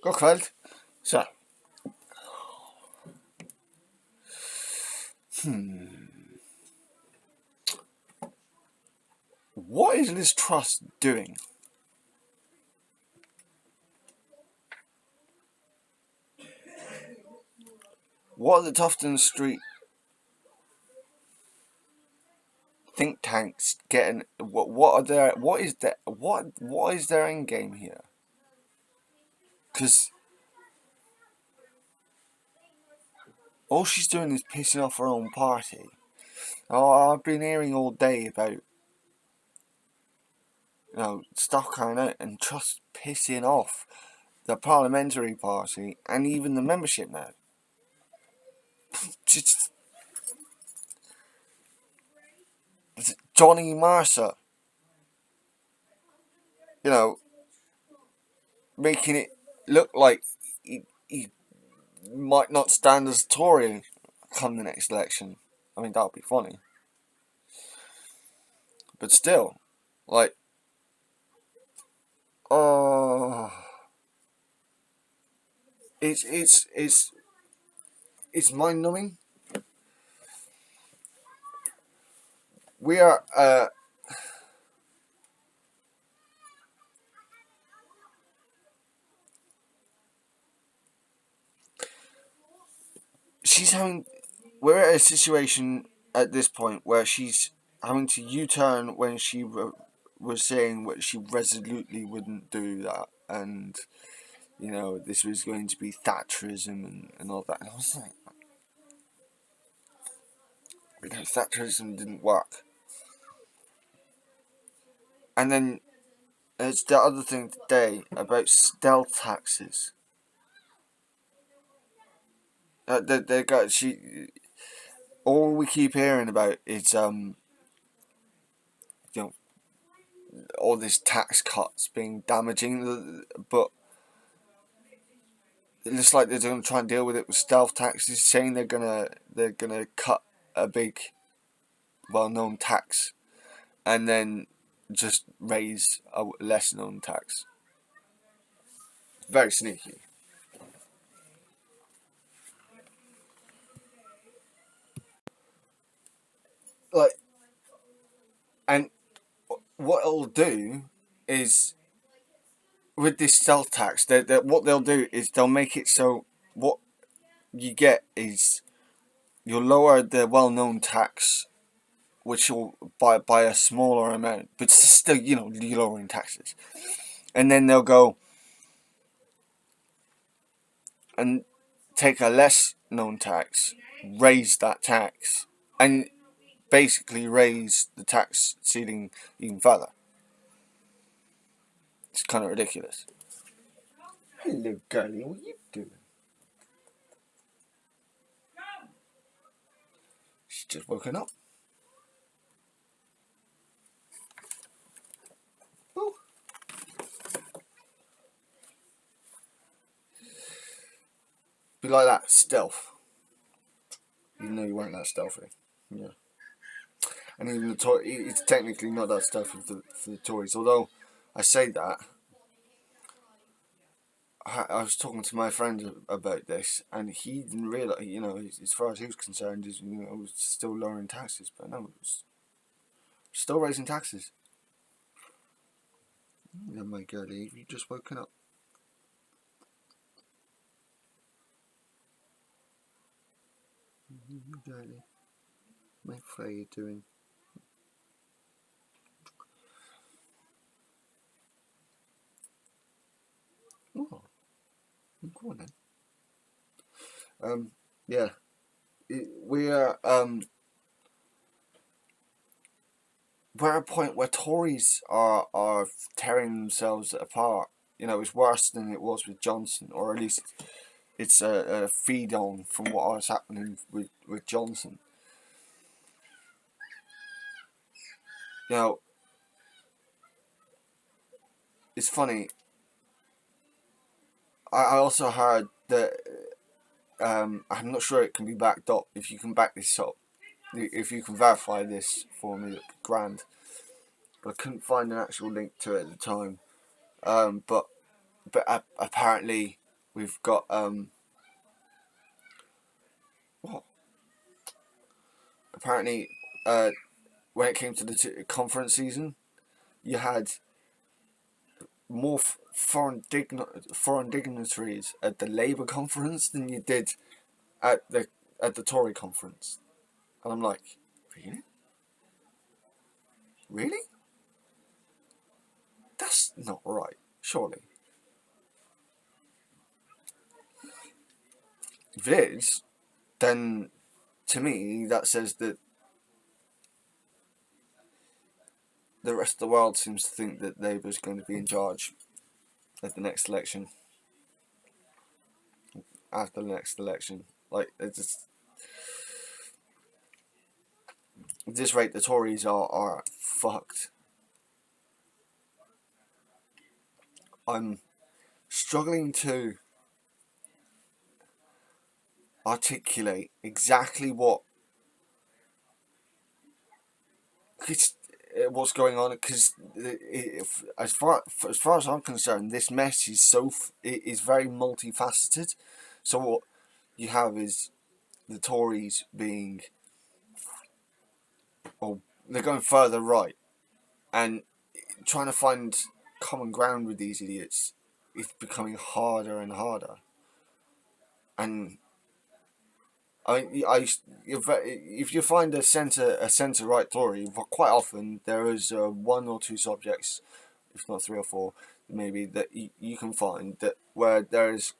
Gott kväll. Så. What is Liz Truss doing? What are the Tufton Street think tanks getting? What are their? What is their end game here? Because all she's doing is pissing off her own party. Oh, I've been hearing all day about stuff coming out and Truss pissing off the parliamentary party and even the membership now. Just Johnny Mercer, making it look like he might not stand as Tory come the next election. I mean, that would be funny. But still, like, oh, it's mind numbing. We are we're at a situation at this point where she's having to U-turn when she was saying what she resolutely wouldn't do that, and this was going to be Thatcherism and all that. And I was like, Thatcherism didn't work. And then there's the other thing today about stealth taxes. They got all we keep hearing about is all this tax cuts being damaging, but it looks like they're going to try and deal with it with stealth taxes, saying they're gonna cut a big, well-known tax, and then just raise a less-known tax. Very sneaky. Like, and what it'll do is, with this stealth tax, what they'll do is they'll make it so what you get is you'll lower the well-known tax, which will by a smaller amount, but still, you're lowering taxes, and then they'll go and take a less known tax, raise that tax, and basically raise the tax ceiling even further. It's kind of ridiculous. Hello, girlie, what are you doing? She's just woken up. Oh. Be like that, stealth. Even though you weren't that stealthy. Yeah. And even it's technically not that stealthy for the Tories. Although, I say that, I was talking to my friend about this, and he didn't realise, as far as he was concerned, it was still lowering taxes. But no, it was still raising taxes. Oh my God, Eve, you just woken up. Darling, my how are you doing? Oh, go on then. Yeah, we are we're at a point where Tories are tearing themselves apart. It's worse than it was with Johnson, or at least it's a feed on from what was happening with Johnson. It's funny. I also heard that I'm not sure it can be backed up. If you can back this up, if you can verify this for me, that'd be grand. But I couldn't find an actual link to it at the time. But apparently we've got what apparently when it came to the conference season, you had more foreign dignitaries at the Labour conference than you did at the Tory conference, and I'm like, really, really, that's not right, surely. If it is, then to me that says that the rest of the world seems to think that Labour's going to be in charge at the next election. After the next election, like it's just, at this rate, the Tories are fucked. I'm struggling to articulate exactly what's going on, because as far as I'm concerned, this mess is very multifaceted. So what you have is the Tories being, well, they're going further right, and trying to find common ground with these idiots is becoming harder and harder. And if you find a centre right Tory, quite often there is one or two subjects, if not three or four, maybe, that you can find that where there is,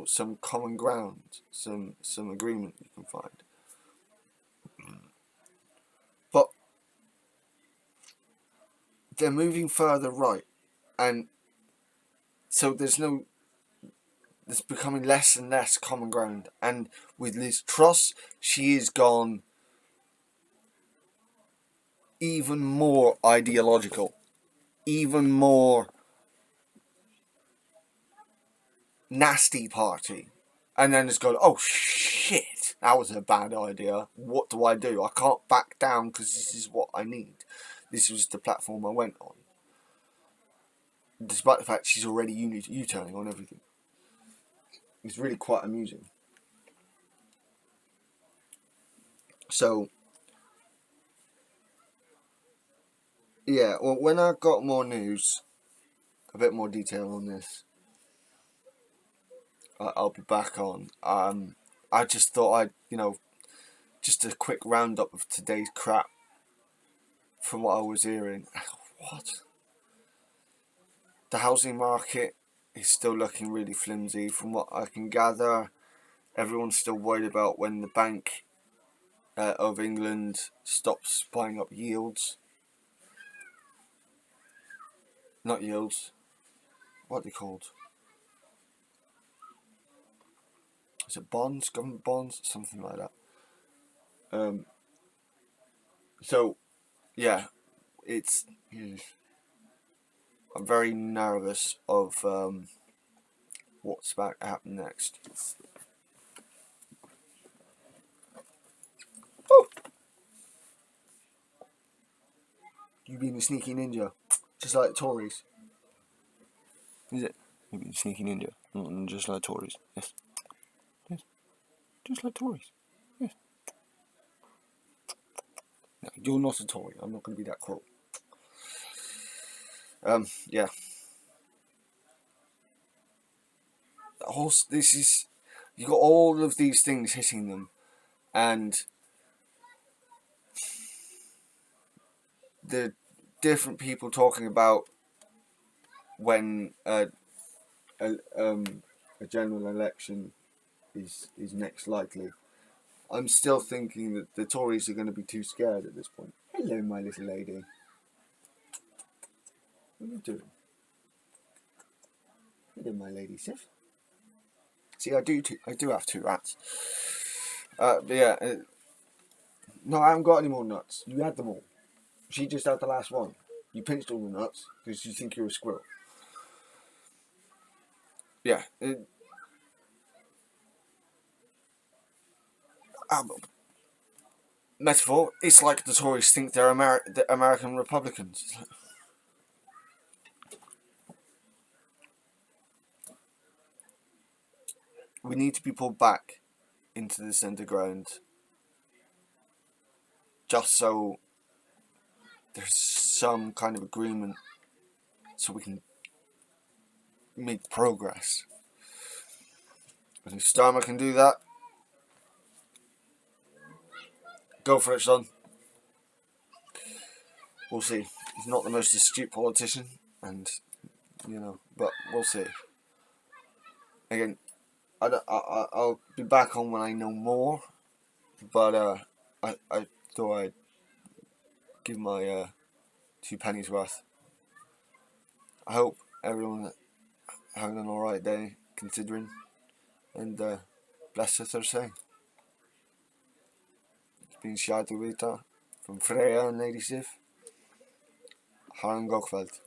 some common ground, some agreement you can find. But they're moving further right, and so there's becoming less and less common ground. And with Liz Truss, she is gone even more ideological, even more nasty party. And then it's gone, oh shit, that was a bad idea. What do? I can't back down because this is what I need. This was the platform I went on. Despite the fact she's already U-turning on everything. It's really quite amusing. So, yeah, well, when I got more news, a bit more detail on this, I'll be back on. I just thought just a quick roundup of today's crap from what I was hearing. What? The housing market is still looking really flimsy. From what I can gather, everyone's still worried about when the Bank of England stops buying up yields. Not yields. What are they called? Is it bonds? Government bonds? Something like that. So, yeah, it's... I'm very nervous of what's about to happen next. Oh! You being a sneaky ninja. Just like Tories. Is it? You being a sneaky ninja. Just like Tories. Yes. Yes. Just like Tories. Yes. No, you're not a Tory. I'm not going to be that cruel. Yeah. This is... You got all of these things hitting them. And the different people talking about when a general election is next likely. I'm still thinking that the Tories are going to be too scared at this point. Hello, my little lady. What are you doing? Hello, my lady, Sif. See, I do have two rats. But yeah, no, I haven't got any more nuts. You had them all. She just had the last one. You pinched all the nuts because you think you're a squirrel. Yeah. Metaphor. It's like the Tories think they're the American Republicans. we need to be pulled back into the centre ground, just so there's some kind of agreement, so we can make progress. And if Starmer can do that, go for it, son. We'll see. He's not the most astute politician, and but we'll see. Again, I'll be back on when I know more, but I thought I'd give my 2 pennies worth. I hope everyone having an alright day, considering, and bless us Thursday. It's been Shadi Wita from Freya and Lady Sif. Harangokveld.